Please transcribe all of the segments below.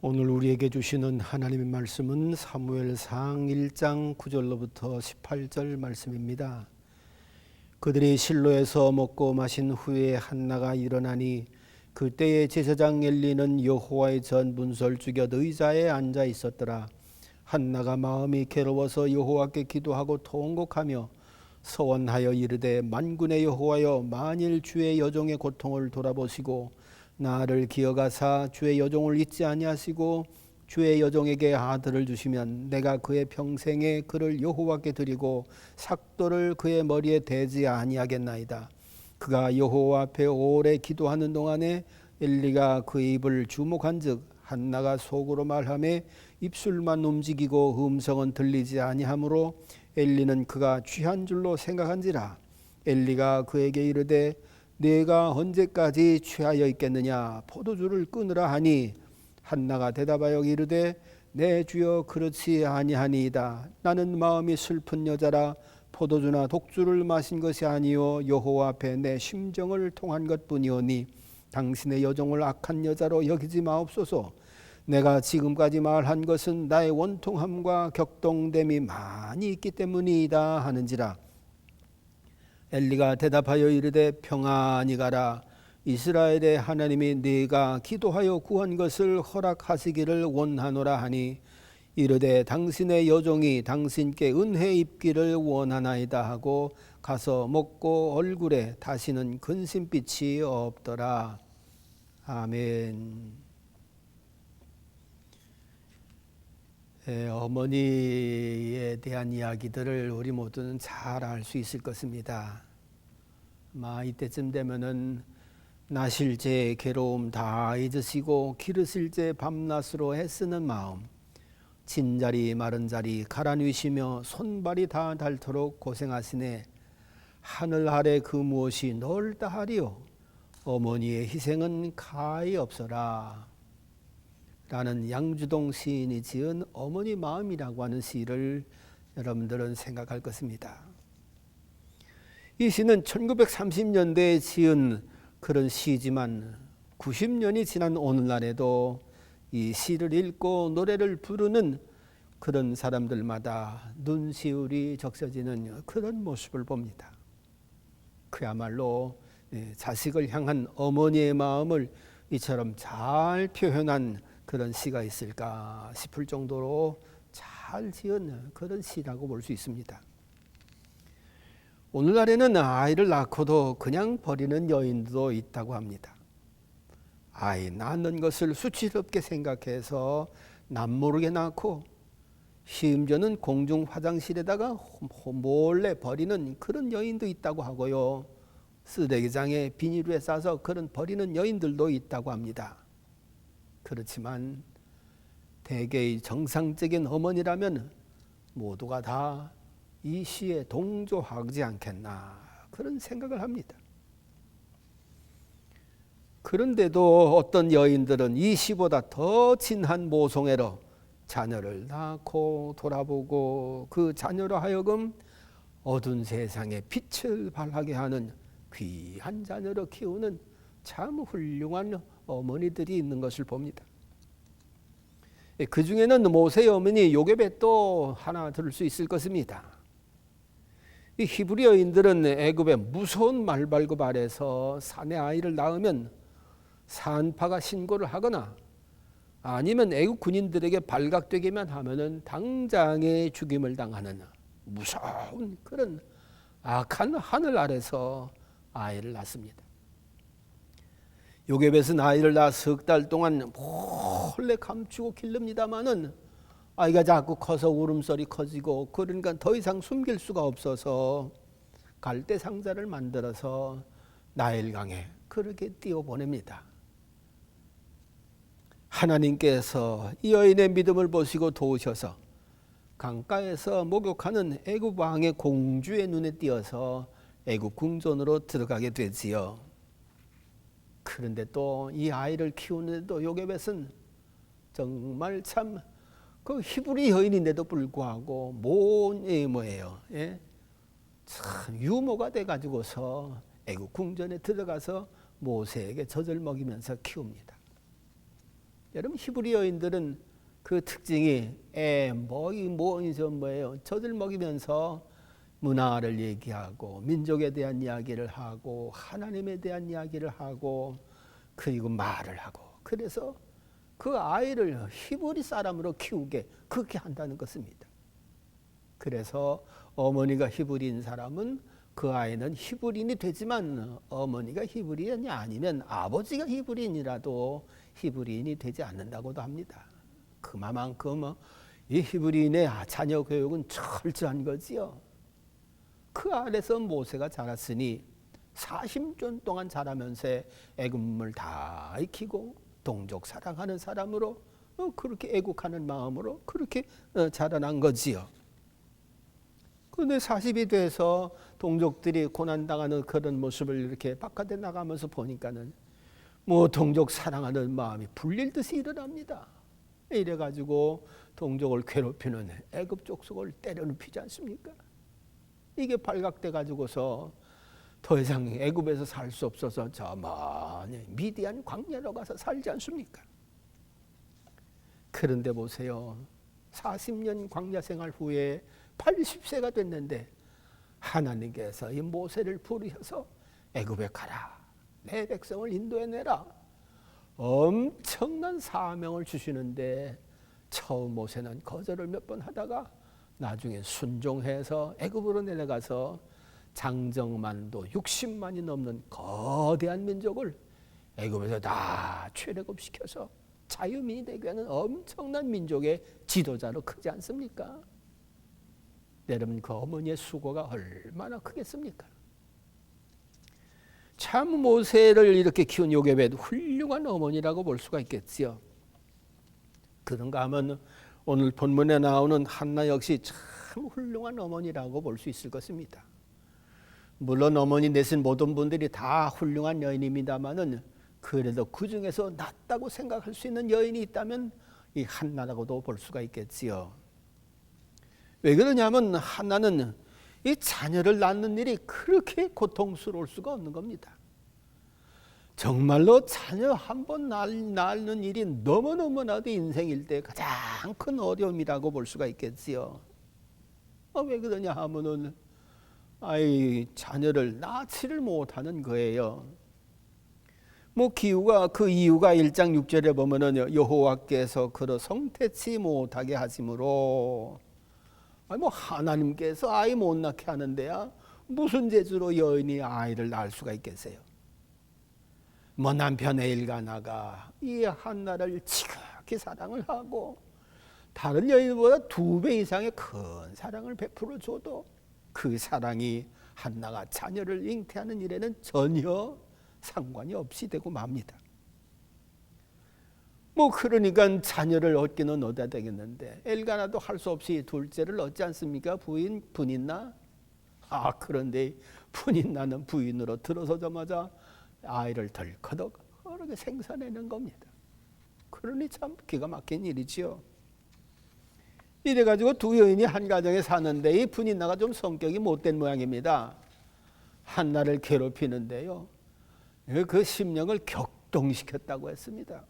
오늘 우리에게 주시는 하나님의 말씀은 사무엘상 1장 9절로부터 18절 말씀입니다. 그들이 실로에서 먹고 마신 후에 한나가 일어나니 그때의 제사장 엘리는 여호와의 전 문설 죽여 의자에 앉아 있었더라. 한나가 마음이 괴로워서 여호와께 기도하고 통곡하며 서원하여 이르되 만군의 여호와여, 만일 주의 여종의 고통을 돌아보시고 나를 기억하사 주의 여종을 잊지 아니하시고 주의 여종에게 아들을 주시면 내가 그의 평생에 그를 여호와께 드리고 삭도를 그의 머리에 대지 아니하겠나이다. 그가 여호와 앞에 오래 기도하는 동안에 엘리가 그의 입을 주목한즉 한나가 속으로 말하매 입술만 움직이고 음성은 들리지 아니하므로 엘리는 그가 취한 줄로 생각한지라. 엘리가 그에게 이르되 네가 언제까지 취하여 있겠느냐? 포도주를 끊으라 하니 한나가 대답하여 이르되 내 주여 그렇지 아니하니이다. 나는 마음이 슬픈 여자라 포도주나 독주를 마신 것이 아니요 여호와 앞에 내 심정을 통한 것뿐이오니 당신의 여종을 악한 여자로 여기지 마옵소서. 내가 지금까지 말한 것은 나의 원통함과 격동됨이 많이 있기 때문이다 하는지라. 엘리가 대답하여 이르되 평안히 가라. 이스라엘의 하나님이 네가 기도하여 구한 것을 허락하시기를 원하노라 하니 이르되 당신의 여종이 당신께 은혜 입기를 원하나이다 하고 가서 먹고 얼굴에 다시는 근심빛이 없더라. 아멘. 어머니에 대한 이야기들을 우리 모두는 잘 알 수 있을 것입니다. 아마 이때쯤 되면은 나실 제 괴로움 다 잊으시고 기르실 제 밤낮으로 애쓰는 마음, 진자리 마른 자리 가라 누이시며 손발이 다 닳도록 고생하시네. 하늘 아래 그 무엇이 넓다 하리요 어머니의 희생은 가히 없어라 라는 양주동 시인이 지은 어머니 마음이라고 하는 시를 여러분들은 생각할 것입니다. 이 시는 1930년대에 지은 그런 시지만 90년이 지난 오늘날에도 이 시를 읽고 노래를 부르는 그런 사람들마다 눈시울이 적셔지는 그런 모습을 봅니다. 그야말로 자식을 향한 어머니의 마음을 이처럼 잘 표현한 그런 시가 있을까 싶을 정도로 잘 지은 그런 시라고 볼 수 있습니다. 오늘날에는 아이를 낳고도 그냥 버리는 여인도 있다고 합니다. 아이 낳는 것을 수치스럽게 생각해서 남모르게 낳고 심지어는 공중 화장실에다가 몰래 버리는 그런 여인도 있다고 하고요. 쓰레기장에 비닐에 싸서 그런 버리는 여인들도 있다고 합니다. 그렇지만 대개의 정상적인 어머니라면 모두가 다 이 시에 동조하지 않겠나 그런 생각을 합니다. 그런데도 어떤 여인들은 이 시보다 더 진한 모성애로 자녀를 낳고 돌아보고 그 자녀로 하여금 어두운 세상에 빛을 발하게 하는 귀한 자녀로 키우는 참 훌륭한 어머니들이 있는 것을 봅니다. 그 중에는 모세의 어머니 요게벳도 하나 들을 수 있을 것입니다. 이 히브리 여인들은 애굽의 무서운 말발굽 아래서 사내 아이를 낳으면 산파가 신고를 하거나 아니면 애굽 군인들에게 발각되기만 하면은 당장에 죽임을 당하는 무서운 그런 악한 하늘 아래서 아이를 낳습니다. 요게벳은 아이를 낳아 석 달 동안 몰래 감추고 기릅니다마는 아이가 자꾸 커서 울음소리 커지고 그러니까 더 이상 숨길 수가 없어서 갈대 상자를 만들어서 나일강에 그렇게 띄워보냅니다. 하나님께서 이 여인의 믿음을 보시고 도우셔서 강가에서 목욕하는 애굽 왕의 공주의 눈에 띄어서 애굽 궁전으로 들어가게 되지요. 그런데 또 이 아이를 키우는데도 요게벳은 정말 참 그 히브리 여인인데도 불구하고 뭐예요? 예? 참 유모가 돼가지고서 애굽 궁전에 들어가서 모세에게 젖을 먹이면서 키웁니다. 여러분 히브리 여인들은 그 특징이 뭐예요? 젖을 먹이면서 문화를 얘기하고 민족에 대한 이야기를 하고 하나님에 대한 이야기를 하고 그리고 말을 하고 그래서 그 아이를 히브리 사람으로 키우게 그렇게 한다는 것입니다. 그래서 어머니가 히브리인 사람은 그 아이는 히브리인이 되지만 어머니가 히브리인이 아니면 아버지가 히브리인이라도 히브리인이 되지 않는다고도 합니다. 그만큼 이 히브리인의 자녀 교육은 철저한 거지요. 그 아래서 모세가 자랐으니 40년 동안 자라면서 애굽을 다 익히고 동족 사랑하는 사람으로 그렇게 애국하는 마음으로 그렇게 자라난 거지요. 그런데 40이 돼서 동족들이 고난당하는 그런 모습을 이렇게 바깥에 나가면서 보니까는 뭐 동족 사랑하는 마음이 불릴 듯이 일어납니다. 이래가지고 동족을 괴롭히는 애굽 족속을 때려눕히지 않습니까? 이게 발각돼 가지고서 더 이상 애굽에서 살 수 없어서 저 먼 미디안 광야로 가서 살지 않습니까? 그런데 보세요. 40년 광야 생활 후에 80세가 됐는데 하나님께서 이 모세를 부르셔서 애굽에 가라. 내 백성을 인도해내라. 엄청난 사명을 주시는데 처음 모세는 거절을 몇 번 하다가 나중에 순종해서 애굽으로 내려가서 장정만도 60만이 넘는 거대한 민족을 애굽에서 다 출애굽시켜서 자유민이 되게 하는 엄청난 민족의 지도자로 크지 않습니까? 여러분 그 어머니의 수고가 얼마나 크겠습니까? 참 모세를 이렇게 키운 요게벳 훌륭한 어머니라고 볼 수가 있겠지요. 그런가 하면 오늘 본문에 나오는 한나 역시 참 훌륭한 어머니라고 볼 수 있을 것입니다. 물론 어머니 내신 모든 분들이 다 훌륭한 여인입니다만은 그래도 그 중에서 낫다고 생각할 수 있는 여인이 있다면 이 한나라고도 볼 수가 있겠지요. 왜 그러냐면 한나는 이 자녀를 낳는 일이 그렇게 고통스러울 수가 없는 겁니다. 정말로 자녀 한 번 낳는 일이 너무너무나도 인생일 때 가장 큰 어려움이라고 볼 수가 있겠지요. 왜 그러냐 하면은 자녀를 낳지를 못하는 거예요. 그 이유가 1장 6절에 보면은 여호와께서 그를 성태치 못하게 하심으로 하나님께서 아이 못 낳게 하는데야 무슨 재주로 여인이 아이를 낳을 수가 있겠어요? 남편 엘가나가 이 한나를 지극히 사랑을 하고 다른 여인보다 2배 이상의 큰 사랑을 베풀어 줘도 그 사랑이 한나가 자녀를 잉태하는 일에는 전혀 상관이 없이 되고 맙니다. 그러니까 자녀를 얻기는 얻어야 되겠는데 엘가나도 할 수 없이 둘째를 얻지 않습니까? 분인나? 그런데 분인나는 부인으로 들어서자마자 아이를 덜커덕 그렇게 생산해낸 겁니다. 그러니 참 기가 막힌 일이지요. 이래가지고 두 여인이 한 가정에 사는데 이 분인나가 좀 성격이 못된 모양입니다. 한나를 괴롭히는데요. 그 심령을 격동시켰다고 했습니다.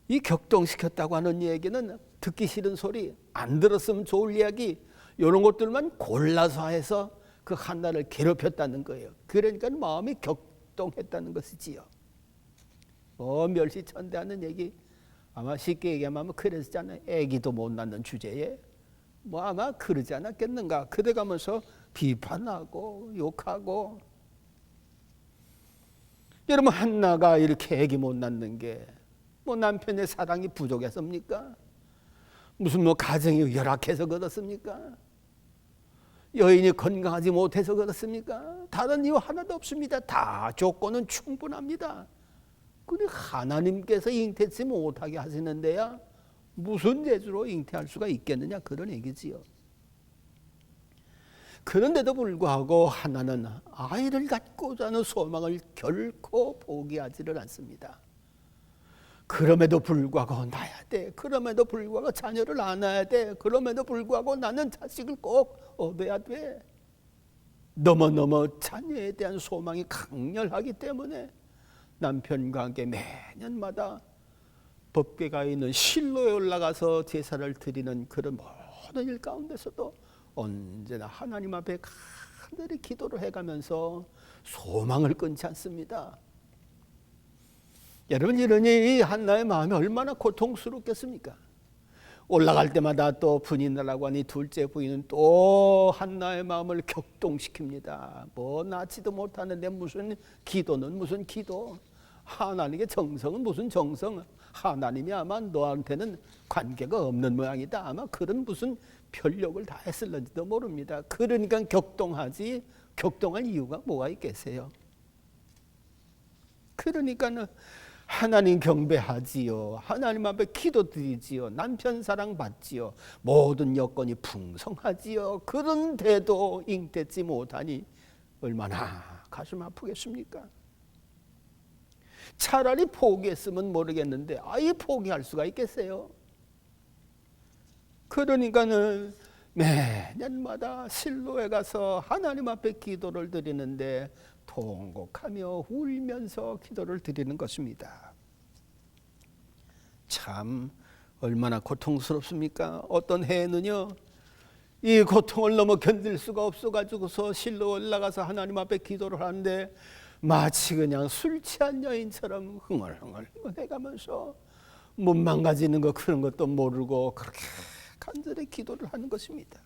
이 격동시켰다고 하는 얘기는 듣기 싫은 소리, 안 들었으면 좋을 이야기 이런 것들만 골라서 해서 그 한나를 괴롭혔다는 거예요. 그러니까 마음이 격동했다는 것이지요. 멸시천대하는 얘기 아마 쉽게 얘기하면 그랬잖아요. 애기도 못 낳는 주제에 아마 그러지 않았겠는가. 그래가면서 비판하고 욕하고. 여러분 한나가 이렇게 애기 못 낳는 게 남편의 사랑이 부족했습니까? 무슨 가정이 열악해서 그렇습니까? 여인이 건강하지 못해서 그렇습니까? 다른 이유 하나도 없습니다. 다 조건은 충분합니다. 근데 하나님께서 잉태치 못하게 하시는데야 무슨 재주로 잉태할 수가 있겠느냐 그런 얘기지요. 그런데도 불구하고 하나는 아이를 갖고자 하는 소망을 결코 포기하지를 않습니다. 그럼에도 불구하고 낳아야 돼. 그럼에도 불구하고 자녀를 안아야 돼. 그럼에도 불구하고 나는 자식을 꼭 얻어야 돼. 너무너무 자녀에 대한 소망이 강렬하기 때문에 남편과 함께 매년마다 법궤가 있는 실로에 올라가서 제사를 드리는 그런 모든 일 가운데서도 언제나 하나님 앞에 간절히 기도를 해가면서 소망을 끊지 않습니다. 여러분, 이러니 이 한나의 마음이 얼마나 고통스럽겠습니까? 올라갈 때마다 또 분이라고 하니 둘째 부인은 또 한나의 마음을 격동시킵니다. 뭐 낳지도 못하는데 무슨 기도는 무슨 기도, 하나님의 정성은 무슨 정성, 하나님이 아마 너한테는 관계가 없는 모양이다, 아마 그런 무슨 별욕을 다 했을런지도 모릅니다. 그러니까 격동하지, 격동할 이유가 뭐가 있겠어요? 그러니까는 하나님 경배하지요, 하나님 앞에 기도드리지요, 남편 사랑 받지요, 모든 여건이 풍성하지요. 그런데도 잉태치 못하니 얼마나 가슴 아프겠습니까? 차라리 포기했으면 모르겠는데 아예 포기할 수가 있겠어요? 그러니까는 매년마다 실로에 가서 하나님 앞에 기도를 드리는데 통곡하며 울면서 기도를 드리는 것입니다. 참 얼마나 고통스럽습니까? 어떤 해에는요, 이 고통을 넘어 견딜 수가 없어가지고서 실로 올라가서 하나님 앞에 기도를 하는데 마치 그냥 술 취한 여인처럼 흥얼흥얼 해가면서 못 망가지는 거 그런 것도 모르고 그렇게 간절히 기도를 하는 것입니다.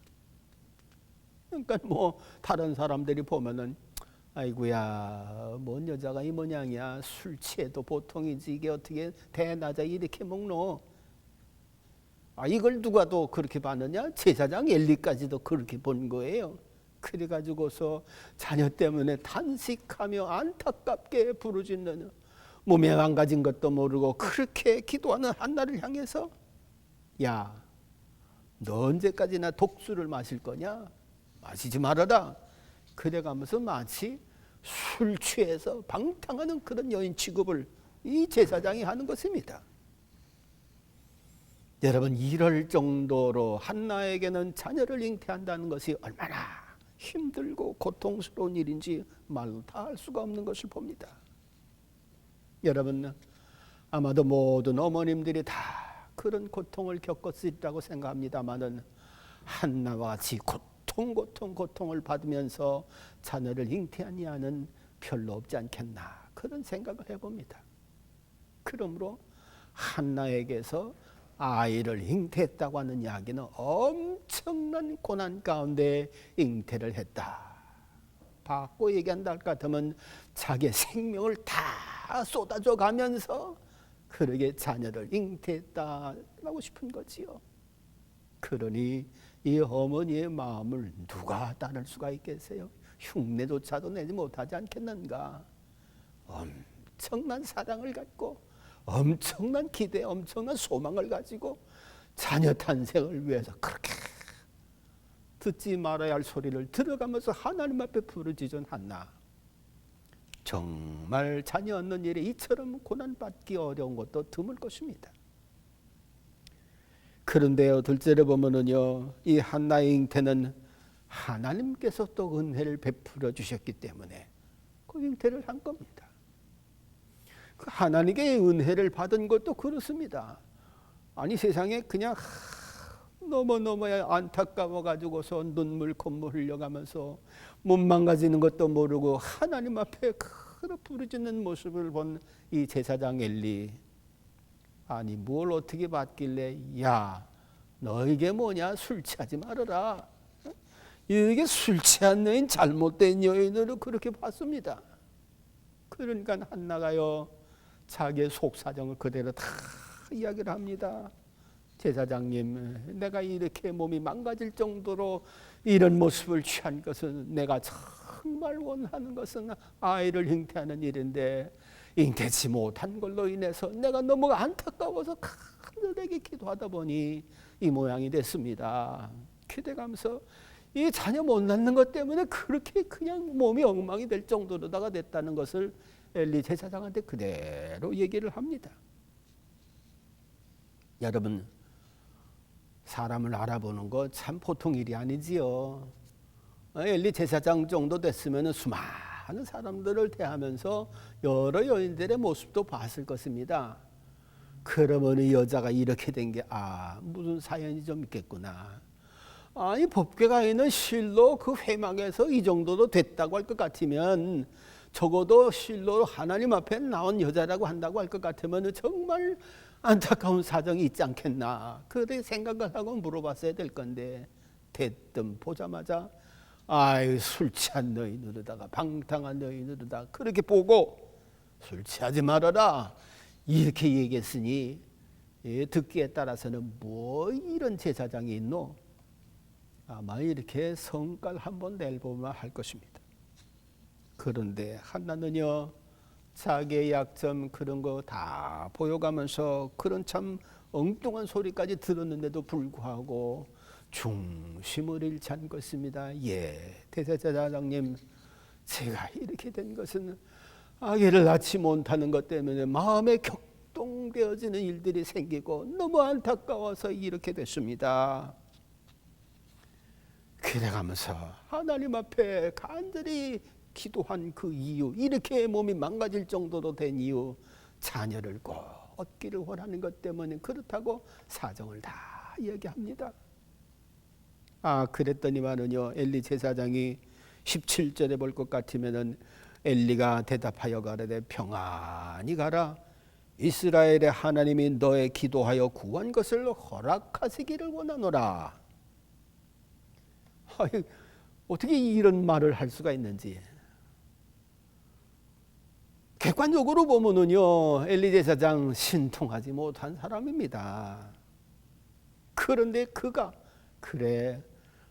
그러니까 뭐 다른 사람들이 보면은 아이고야, 뭔 여자가 이 모양이야, 술 취해도 보통이지 이게 어떻게 대낮에 이렇게 먹노? 아, 이걸 누가 또 그렇게 봤느냐? 제사장 엘리까지도 그렇게 본 거예요. 그래가지고서 자녀 때문에 탄식하며 안타깝게 부르짖는, 몸에 망가진 것도 모르고 그렇게 기도하는 한나를 향해서 야, 너 언제까지나 독수를 마실 거냐? 마시지 말아라. 그래가면서 마치 술 취해서 방탕하는 그런 여인 취급을 이 제사장이 하는 것입니다. 여러분, 이럴 정도로 한나에게는 자녀를 잉태한다는 것이 얼마나 힘들고 고통스러운 일인지 말로 다 할 수가 없는 것을 봅니다. 여러분, 아마도 모든 어머님들이 다 그런 고통을 겪었으리라고 생각합니다마는 한나와 같이 고통을 받으면서 자녀를 잉태한 이하는 별로 없지 않겠나, 그런 생각을 해봅니다. 그러므로 한나에게서 아이를 잉태했다고 하는 이야기는 엄청난 고난 가운데 잉태를 했다. 바꿔 얘기한다 할 것 같으면 자기의 생명을 다 쏟아져 가면서 그러게 자녀를 잉태했다라고 싶은 거지요. 그러니 이 어머니의 마음을 누가 따를 수가 있겠어요? 흉내조차도 내지 못하지 않겠는가? 엄청난 사랑을 갖고 엄청난 기대, 엄청난 소망을 가지고 자녀 탄생을 위해서 그렇게 듣지 말아야 할 소리를 들어가면서 하나님 앞에 부르짖은 한나. 정말 자녀 얻는 일에 이처럼 고난받기 어려운 것도 드물 것입니다. 그런데요, 둘째로 보면은요, 이 한나의 잉태는 하나님께서 또 은혜를 베풀어 주셨기 때문에 그 잉태를 한 겁니다. 그 하나님의 은혜를 받은 것도 그렇습니다. 아니, 세상에 그냥 너무너무 안타까워 가지고서 눈물 콧물 흘려가면서 못 망가지는 것도 모르고 하나님 앞에 그렇게 부르짖는 모습을 본 이 제사장 엘리, 아니 뭘 어떻게 받길래 야, 너 이게 뭐냐, 술 취하지 말아라, 이게 술 취한 여인, 잘못된 여인으로 그렇게 봤습니다. 그러니까 한나가요, 자기의 속사정을 그대로 다 이야기를 합니다. 제사장님, 내가 이렇게 몸이 망가질 정도로 이런 모습을 취한 것은, 내가 정말 원하는 것은 아이를 잉태하는 일인데 잉태치 못한 걸로 인해서 내가 너무 안타까워서 간절하게 기도하다 보니 이 모양이 됐습니다. 기대가면서 이 자녀 못 낳는 것 때문에 그렇게 그냥 몸이 엉망이 될 정도로다가 됐다는 것을 엘리 제사장한테 그대로 얘기를 합니다. 여러분, 사람을 알아보는 거 참 보통 일이 아니지요. 엘리 제사장 정도 됐으면 수많은 사람들을 대하면서 여러 여인들의 모습도 봤을 것입니다. 그러면 이 여자가 이렇게 된 게 무슨 사연이 좀 있겠구나. 아니 법궤가 있는 실로 그 회막에서 이 정도도 됐다고 할 것 같으면, 적어도 실로 하나님 앞에 나온 여자라고 한다고 할 것 같으면 정말 안타까운 사정이 있지 않겠나, 그렇게 생각을 하고 물어봤어야 될 건데, 대뜸 보자마자 술 취한 너희들에다가 방탕한 너희들에다가 그렇게 보고 술 취하지 말아라 이렇게 얘기했으니, 듣기에 따라서는 뭐 이런 제사장이 있노? 아마 이렇게 성깔 한번 내보면 할 것입니다. 그런데 한나는요, 자기의 약점 그런 거 다 보여가면서 그런 참 엉뚱한 소리까지 들었는데도 불구하고 중심을 잃지 않은 것입니다. 대제사장님, 제가 이렇게 된 것은 아기를 낳지 못하는 것 때문에 마음에 격동되어지는 일들이 생기고 너무 안타까워서 이렇게 됐습니다. 그래가면서 하나님 앞에 간절히 기도한 그 이유, 이렇게 몸이 망가질 정도로 된 이유, 자녀를 꼭 얻기를 원하는 것 때문에 그렇다고 사정을 다 얘기합니다. 그랬더니만은요, 엘리 제사장이 17절에 볼 것 같으면은 엘리가 대답하여 가라되 평안히 가라. 이스라엘의 하나님이 너의 기도하여 구한 것을 허락하시기를 원하노라. 어떻게 이런 말을 할 수가 있는지. 객관적으로 보면은요, 엘리 제사장 신통하지 못한 사람입니다. 그런데 그가 그래,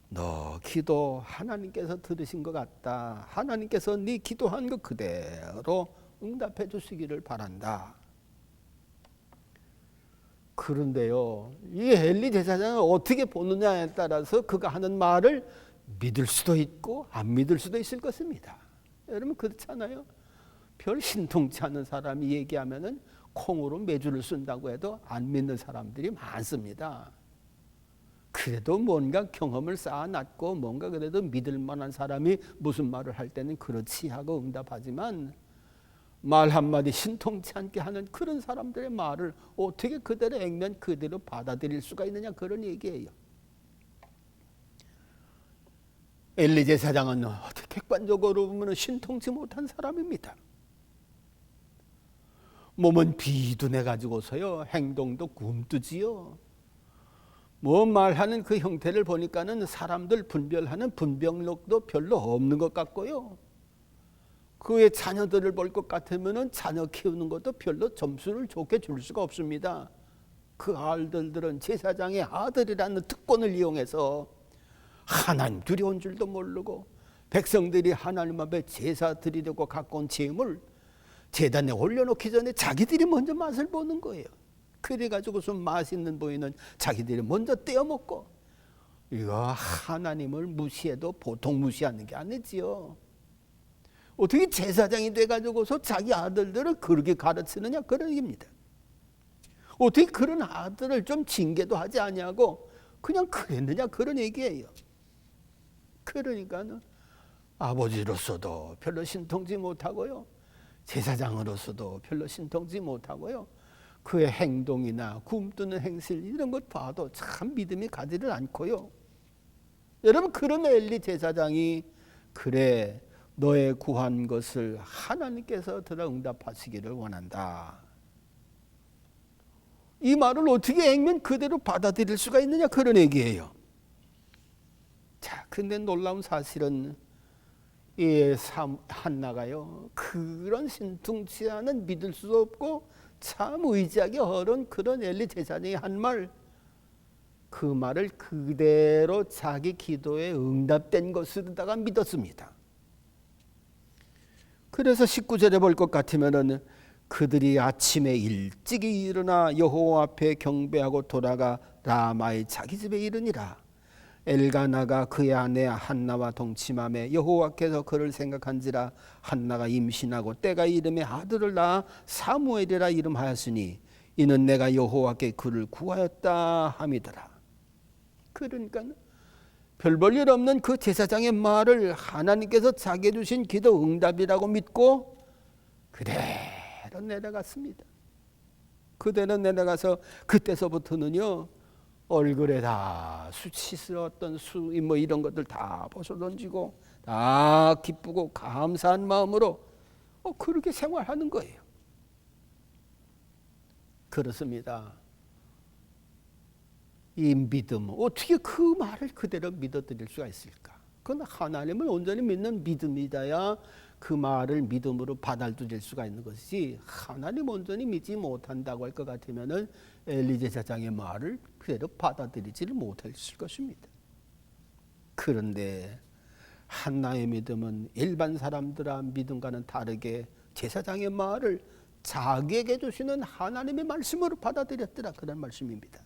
너 기도 하나님께서 들으신 것 같다. 하나님께서 네 기도한 것 그대로 응답해 주시기를 바란다. 그런데요, 이 엘리 제사장을 어떻게 보느냐에 따라서 그가 하는 말을 믿을 수도 있고 안 믿을 수도 있을 것입니다. 여러분 그렇잖아요. 별 신통치 않은 사람이 얘기하면은 콩으로 매주를 쓴다고 해도 안 믿는 사람들이 많습니다. 그래도 뭔가 경험을 쌓아놨고 뭔가 그래도 믿을 만한 사람이 무슨 말을 할 때는 그렇지 하고 응답하지만, 말 한마디 신통치 않게 하는 그런 사람들의 말을 어떻게 그대로 액면 그대로 받아들일 수가 있느냐, 그런 얘기예요. 엘리 제사장은 객관적으로 보면 신통치 못한 사람입니다. 몸은 비둔해 가지고서요, 행동도 굼뜨지요. 뭐 말하는 그 형태를 보니까는 사람들 분별하는 분별력도 별로 없는 것 같고요. 그의 자녀들을 볼 것 같으면은 자녀 키우는 것도 별로 점수를 좋게 줄 수가 없습니다. 그 아들들은 제사장의 아들이라는 특권을 이용해서 하나님 두려운 줄도 모르고, 백성들이 하나님 앞에 제사 드리려고 갖고 온 제물 제단에 올려놓기 전에 자기들이 먼저 맛을 보는 거예요. 그래가지고서 맛있는 보이는 자기들이 먼저 떼어먹고, 이거 하나님을 무시해도 보통 무시하는 게 아니지요. 어떻게 제사장이 돼가지고서 자기 아들들을 그렇게 가르치느냐, 그런 얘기입니다. 어떻게 그런 아들을 좀 징계도 하지 아니하고 그냥 그랬느냐, 그런 얘기예요. 그러니까는 아버지로서도 별로 신통치 못하고요, 제사장으로서도 별로 신통치 못하고요, 그의 행동이나 굼뜨는 행실 이런 것 봐도 참 믿음이 가지를 않고요. 여러분, 그런 엘리 제사장이 그래, 너의 구한 것을 하나님께서 들어 응답하시기를 원한다. 이 말을 어떻게 액면 그대로 받아들일 수가 있느냐, 그런 얘기예요. 자, 근데 놀라운 사실은 이 한나가요, 그런 신통치 않은, 믿을 수 없고 참 의지하기 어려운 그런 엘리 제사장이 한 말, 그 말을 그대로 자기 기도에 응답된 것으로다가 믿었습니다. 그래서 19절에 볼 것 같으면은 그들이 아침에 일찍이 일어나 여호와 앞에 경배하고 돌아가 라마의 자기 집에 이르니라. 엘가나가 그의 아내 한나와 동침하며 여호와께서 그를 생각한지라. 한나가 임신하고 때가 이름에 아들을 낳아 사무엘이라 이름하였으니 이는 내가 여호와께 그를 구하였다 함이더라. 그러니까 별 볼 일 없는 그 제사장의 말을 하나님께서 자기 주신 기도 응답이라고 믿고 그대로 내려갔습니다. 그대는 내려가서 그때서부터는요 얼굴에 다 수치스러웠던 뭐 이런 것들 다 벗어던지고 다 기쁘고 감사한 마음으로 그렇게 생활하는 거예요. 그렇습니다. 이 믿음, 어떻게 그 말을 그대로 믿어드릴 수가 있을까? 그건 하나님을 온전히 믿는 믿음이다야 그 말을 믿음으로 받아들일 수가 있는 것이지, 하나님 온전히 믿지 못한다고 할 것 같으면은 엘리 제사장의 말을 그대로 받아들이지를 못했을 것입니다. 그런데 한나의 믿음은 일반 사람들의 믿음과는 다르게 제사장의 말을 자기에게 주시는 하나님의 말씀으로 받아들였더라, 그런 말씀입니다.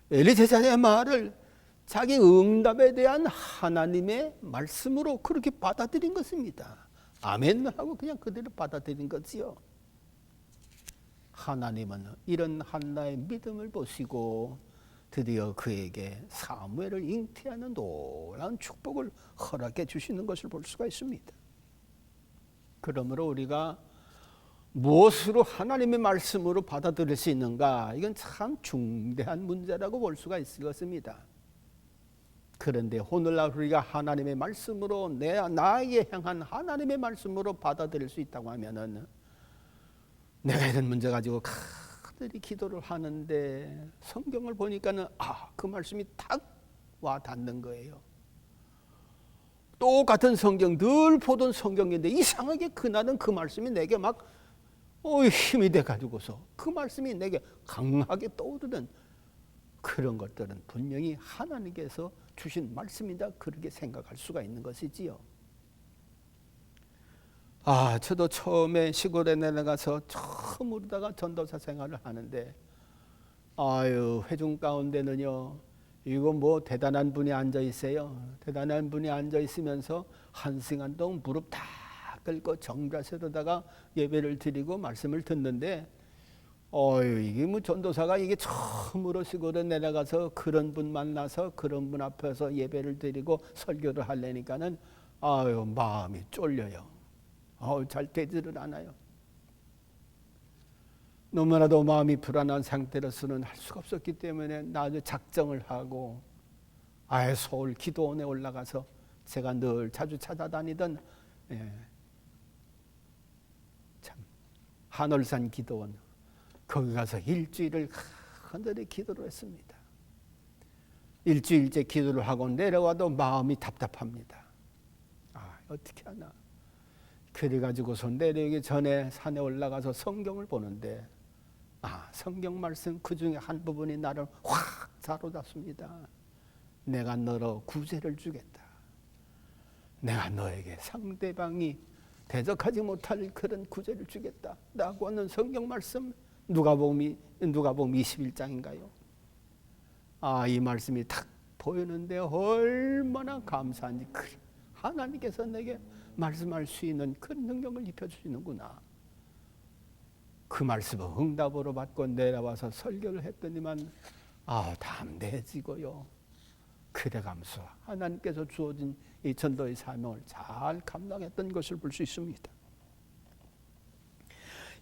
엘리 제사장의 말을 자기 응답에 대한 하나님의 말씀으로 그렇게 받아들인 것입니다. 아멘 하고 그냥 그대로 받아들인 거지요. 하나님은 이런 한나의 믿음을 보시고 드디어 그에게 사무엘을 잉태하는 놀라운 축복을 허락해 주시는 것을 볼 수가 있습니다. 그러므로 우리가 무엇으로 하나님의 말씀으로 받아들일 수 있는가? 이건 참 중대한 문제라고 볼 수가 있을 것입니다. 그런데 오늘날 우리가 하나님의 말씀으로 나에게 향한 하나님의 말씀으로 받아들일 수 있다고 하면은, 내가 이런 문제 가지고 간절히 기도를 하는데 성경을 보니까는 그 말씀이 딱 와 닿는 거예요. 똑같은 성경, 늘 보던 성경인데 이상하게 그날은 그 말씀이 내게 막 힘이 돼 가지고서 그 말씀이 내게 강하게 떠오르는 그런 것들은 분명히 하나님께서 주신 말씀이다, 그렇게 생각할 수가 있는 것이지요. 저도 처음에 시골에 내려가서 처음으로다가 전도사 생활을 하는데, 회중 가운데는요, 이거 뭐 대단한 분이 앉아 있어요. 대단한 분이 앉아 있으면서 한 시간 동안 무릎 다 꿇고 정자세로다가 예배를 드리고 말씀을 듣는데, 이게 뭐 전도사가 이게 처음으로 시골에 내려가서 그런 분 만나서 그런 분 앞에서 예배를 드리고 설교를 하려니까는 마음이 쫄려요. 잘 되지를 않아요. 너무나도 마음이 불안한 상태로서는 할 수가 없었기 때문에 나도 작정을 하고 서울 기도원에 올라가서 제가 늘 자주 찾아다니던 한월산 기도원, 거기 가서 일주일을 간절히 기도를 했습니다. 일주일째 기도를 하고 내려와도 마음이 답답합니다. 어떻게 하나. 그래가지고서 내려오기 전에 산에 올라가서 성경을 보는데 성경 말씀 그 중에 한 부분이 나를 확 사로잡습니다. 내가 너로 구제를 주겠다. 내가 너에게 상대방이 대적하지 못할 그런 구제를 주겠다 라고 하는 성경 말씀, 누가복음 21장인가요? 이 말씀이 딱 보이는데 얼마나 감사한지, 하나님께서 내게 말씀할 수 있는 그런 능력을 입혀주시는구나. 그 말씀을 응답으로 받고 내려와서 설교를 했더니만 담대해지고요. 그래가면서 하나님께서 주어진 이 전도의 사명을 잘 감당했던 것을 볼 수 있습니다.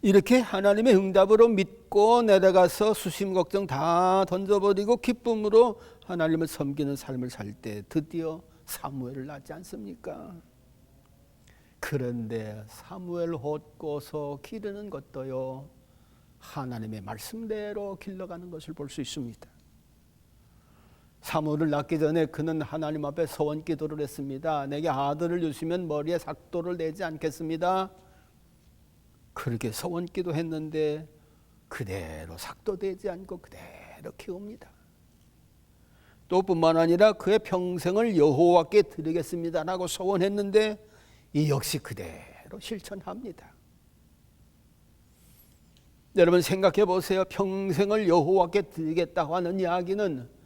이렇게 하나님의 응답으로 믿고 내려가서 수심 걱정 다 던져버리고 기쁨으로 하나님을 섬기는 삶을 살 때 드디어 사무엘을 낳지 않습니까? 그런데 사무엘 헛고서 기르는 것도요, 하나님의 말씀대로 길러가는 것을 볼 수 있습니다. 사무엘을 낳기 전에 그는 하나님 앞에 서원 기도를 했습니다. 내게 아들을 주시면 머리에 삭도를 내지 않겠습니다. 그렇게 서원 기도했는데 그대로 삭도되지 않고 그대로 키웁니다. 또 뿐만 아니라 그의 평생을 여호와께 드리겠습니다라고 서원했는데 이 역시 그대로 실천합니다. 여러분 생각해 보세요. 평생을 여호와께 드리겠다고 하는 이야기는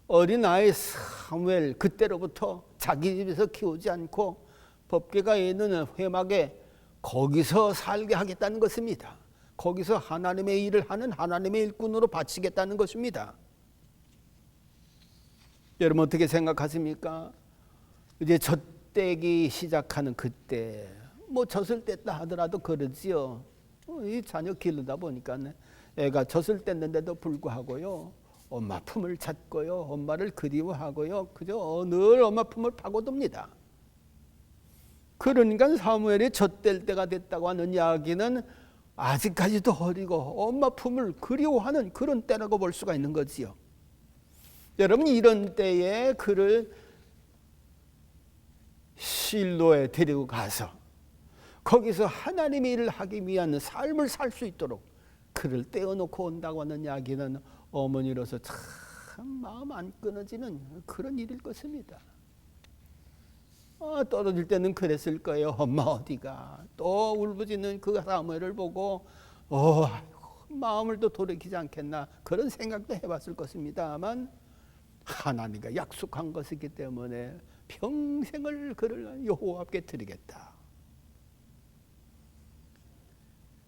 어린아이 사무엘 그때로부터 자기 집에서 키우지 않고 법궤가에 있는 회막에 거기서 살게 하겠다는 것입니다. 거기서 하나님의 일을 하는 하나님의 일꾼으로 바치겠다는 것입니다. 여러분 어떻게 생각하십니까? 이제 젖대기 시작하는 그때, 젖을 뗐다 하더라도 그러지요. 이 자녀 기르다 보니까 애가 젖을 뗐는데도 불구하고요, 엄마 품을 찾고요, 엄마를 그리워하고요, 그저 늘 엄마 품을 파고듭니다. 그러니까 사무엘이 젖될 때가 됐다고 하는 이야기는 아직까지도 어리고 엄마 품을 그리워하는 그런 때라고 볼 수가 있는 거지요. 여러분, 이런 때에 그를 실로에 데리고 가서 거기서 하나님의 일을 하기 위한 삶을 살 수 있도록 그를 떼어놓고 온다고 하는 이야기는 어머니로서 참 마음 안 끊어지는 그런 일일 것입니다. 떨어질 때는 그랬을 거예요. 엄마 어디가? 또 울부짖는 그 사무엘을 보고 마음을 또 돌이키지 않겠나, 그런 생각도 해봤을 것입니다만, 하나님과 약속한 것이기 때문에 평생을 그를 여호와 앞에 드리겠다.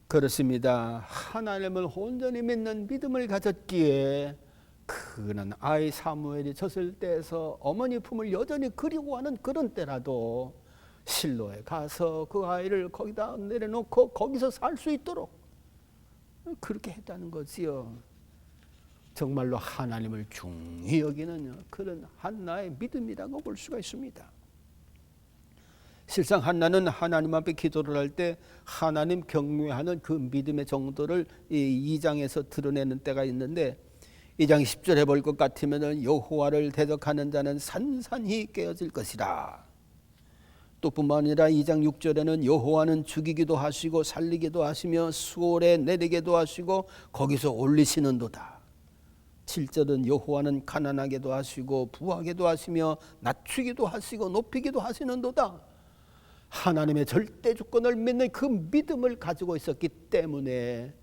그렇습니다. 하나님을 온전히 믿는 믿음을 가졌기에 그는 아이 사무엘이 졌을 때에서 어머니 품을 여전히 그리워하는 그런 때라도 실로에 가서 그 아이를 거기다 내려놓고 거기서 살 수 있도록 그렇게 했다는 거지요. 정말로 하나님을 중히 여기는 그런 한나의 믿음이라고 볼 수가 있습니다. 실상 한나는 하나님 앞에 기도를 할 때 하나님 경외하는 그 믿음의 정도를 이 2장에서 드러내는 때가 있는데, 2장 10절에 볼 것 같으면 여호와를 대적하는 자는 산산히 깨어질 것이라. 또 뿐만 아니라 2장 6절에는 여호와는 죽이기도 하시고 살리기도 하시며 수월에 내리기도 하시고 거기서 올리시는도다. 7절은 여호와는 가난하게도 하시고 부하게도 하시며 낮추기도 하시고 높이기도 하시는도다. 하나님의 절대 주권을 믿는 그 믿음을 가지고 있었기 때문에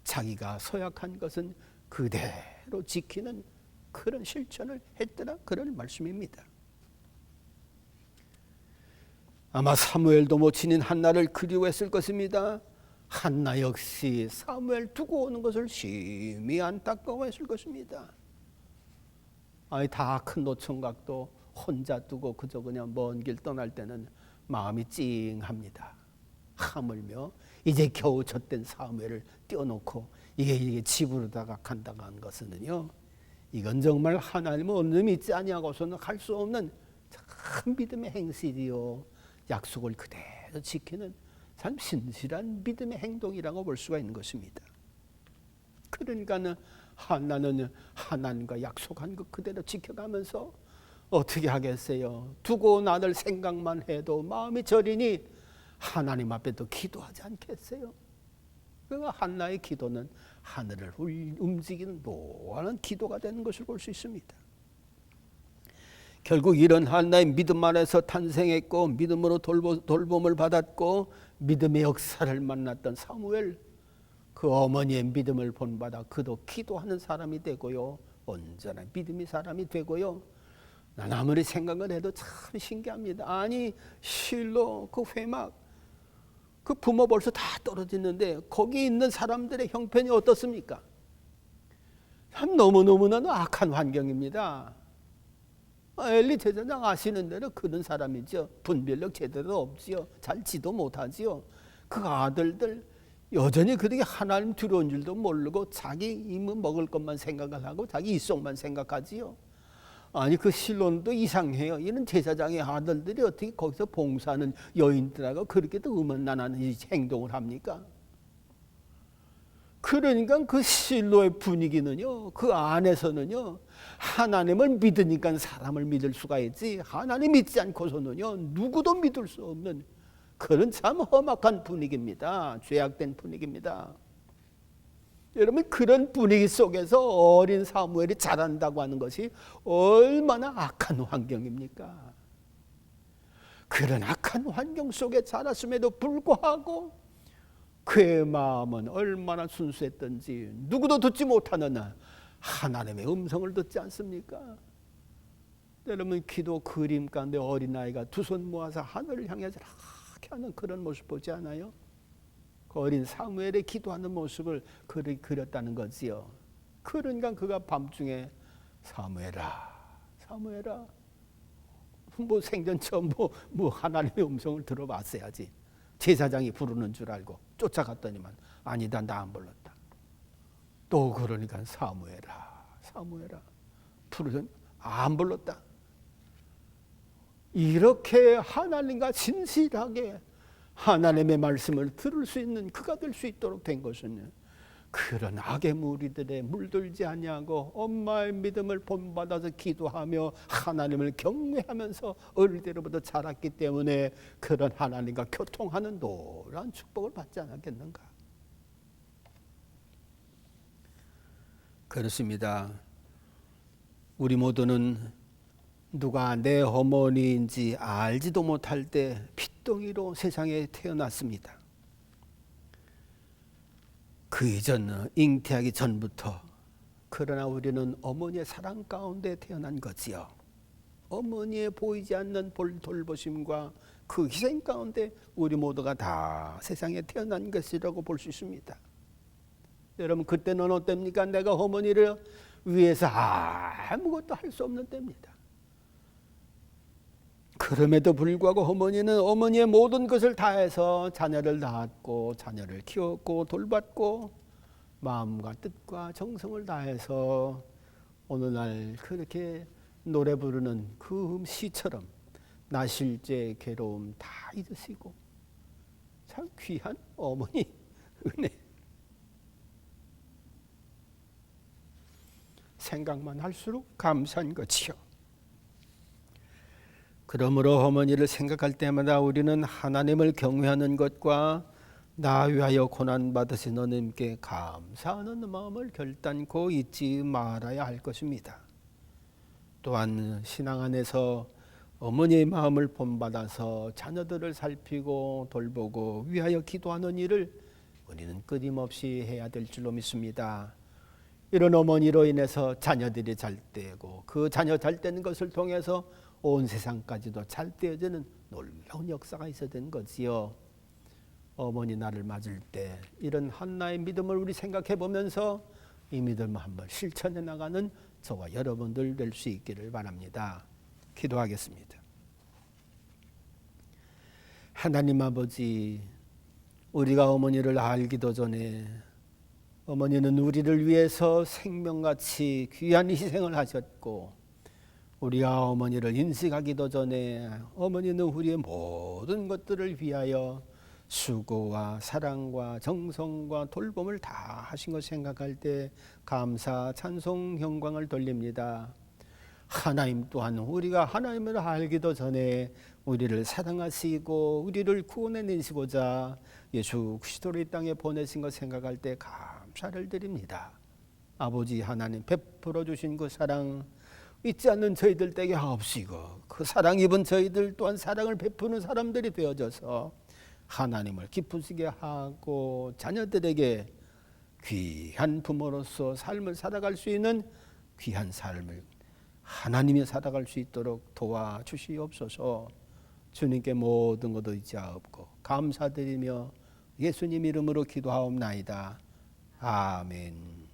자기가 서약한 것은 그대로 지키는 그런 실천을 했더라, 그런 말씀입니다. 아마 사무엘도 모친인 한나를 그리워했을 것입니다. 한나 역시 사무엘 두고 오는 것을 심히 안타까워했을 것입니다. 다 큰 노총각도 혼자 두고 그저 그냥 먼 길 떠날 때는 마음이 찡합니다. 하물며 이제 겨우 젖된 사무엘을 떼어놓고 이게 집으로다가 간다고 한 것은요, 이건 정말 하나님을 어느 믿지 아니하고서는 할 수 없는 참 믿음의 행실이요, 약속을 그대로 지키는 참 신실한 믿음의 행동이라고 볼 수가 있는 것입니다. 그러니까는 한나는 하나님과 약속한 것 그대로 지켜가면서 어떻게 하겠어요? 두고 온 아들 생각만 해도 마음이 저리니 하나님 앞에 또 기도하지 않겠어요? 그러니까 한나의 기도는 하늘을 움직이는 노하는 기도가 되는 것을 볼 수 있습니다. 결국 이런 한나의 믿음 안에서 탄생했고 믿음으로 돌봄을 받았고 믿음의 역사를 만났던 사무엘, 그 어머니의 믿음을 본받아 그도 기도하는 사람이 되고요, 온전한 믿음의 사람이 되고요. 난 아무리 생각을 해도 참 신기합니다. 아니 실로 그 회막, 그 부모 벌써 다 떨어지는데 거기 있는 사람들의 형편이 어떻습니까? 참 너무너무나도 악한 환경입니다. 엘리 제사장 아시는 대로 그런 사람이죠. 분별력 제대로 없지요. 잘 지도 못하지요. 그 아들들 여전히 그렇게 하나님 두려운 줄도 모르고 자기 입은 먹을 것만 생각을 하고 자기 입속만 생각하지요. 아니 그 실론도 이상해요. 이런 제사장의 아들들이 어떻게 거기서 봉사하는 여인들하고 그렇게도 음란한 행동을 합니까? 그러니까 그 실로의 분위기는요, 그 안에서는요, 하나님을 믿으니까 사람을 믿을 수가 있지, 하나님 믿지 않고서는요 누구도 믿을 수 없는 그런 참 험악한 분위기입니다. 죄악된 분위기입니다. 여러분, 그런 분위기 속에서 어린 사무엘이 자란다고 하는 것이 얼마나 악한 환경입니까? 그런 악한 환경 속에 자랐음에도 불구하고 그의 마음은 얼마나 순수했던지 누구도 듣지 못하는 하나님의 음성을 듣지 않습니까? 여러분, 기도 그림 가운데 어린아이가 두 손 모아서 하늘을 향해서 이렇게 하는 그런 모습 보지 않아요? 그 어린 사무엘의 기도하는 모습을 그렸다는 거지요. 그러니까 그가 밤중에 사무엘아, 사무엘아, 뭐 생전 처음 뭐 하나님의 음성을 들어봤어야지. 제사장이 부르는 줄 알고 쫓아갔더니만 아니다, 나 안 불렀다. 또 그러니까 사무엘아 부르던 안 불렀다. 이렇게 하나님과 진실하게 하나님의 말씀을 들을 수 있는 그가 될 수 있도록 된 것은 그런 악의 무리들에 물들지 아니하고 엄마의 믿음을 본받아서 기도하며 하나님을 경외하면서 어릴 때로부터 자랐기 때문에 그런 하나님과 교통하는 노란 축복을 받지 않았겠는가. 그렇습니다. 우리 모두는 누가 내 어머니인지 알지도 못할 때 핏덩이로 세상에 태어났습니다. 그 이전 잉태하기 전부터. 그러나 우리는 어머니의 사랑 가운데 태어난 거지요. 어머니의 보이지 않는 돌보심과 그 희생 가운데 우리 모두가 다 세상에 태어난 것이라고 볼 수 있습니다. 여러분, 그때는 어땠습니까? 내가 어머니를 위해서 아무것도 할 수 없는 때입니다. 그럼에도 불구하고 어머니는 어머니의 모든 것을 다해서 자녀를 낳았고 자녀를 키웠고 돌봤고 마음과 뜻과 정성을 다해서 오늘날 그렇게 노래 부르는 그 시처럼 나 실제 괴로움 다 잊으시고 참 귀한 어머니 은혜 생각만 할수록 감사한 것이요. 그러므로 어머니를 생각할 때마다 우리는 하나님을 경외하는 것과 나 위하여 고난받으신 하나님께 감사하는 마음을 결단코 잊지 말아야 할 것입니다. 또한 신앙 안에서 어머니의 마음을 본받아서 자녀들을 살피고 돌보고 위하여 기도하는 일을 우리는 끊임없이 해야 될 줄로 믿습니다. 이런 어머니로 인해서 자녀들이 잘 되고 그 자녀 잘 되는 것을 통해서 온 세상까지도 잘 되어지는 놀라운 역사가 있어야 되는 거지요. 어머니 나를 맞을 때 이런 한나의 믿음을 우리 생각해 보면서 이 믿음을 한번 실천해 나가는 저와 여러분들 될 수 있기를 바랍니다. 기도하겠습니다. 하나님 아버지, 우리가 어머니를 알기도 전에 어머니는 우리를 위해서 생명같이 귀한 희생을 하셨고 우리가 어머니를 인식하기도 전에 어머니는 우리의 모든 것들을 위하여 수고와 사랑과 정성과 돌봄을 다 하신 것 생각할 때 감사, 찬송, 영광을 돌립니다. 하나님 또한 우리가 하나님을 알기도 전에 우리를 사랑하시고 우리를 구원해내시고자 예수 그리스도를 이 땅에 보내신 것 생각할 때 감사를 드립니다. 아버지 하나님 베풀어 주신 그 사랑 잊지 않는 저희들 댁에 하옵시고 그 사랑 입은 저희들 또한 사랑을 베푸는 사람들이 되어져서 하나님을 기쁘시게 하고 자녀들에게 귀한 부모로서 삶을 살아갈 수 있는 귀한 삶을 하나님이 살아갈 수 있도록 도와주시옵소서. 주님께 모든 것도 의지하옵고 감사드리며 예수님 이름으로 기도하옵나이다. 아멘.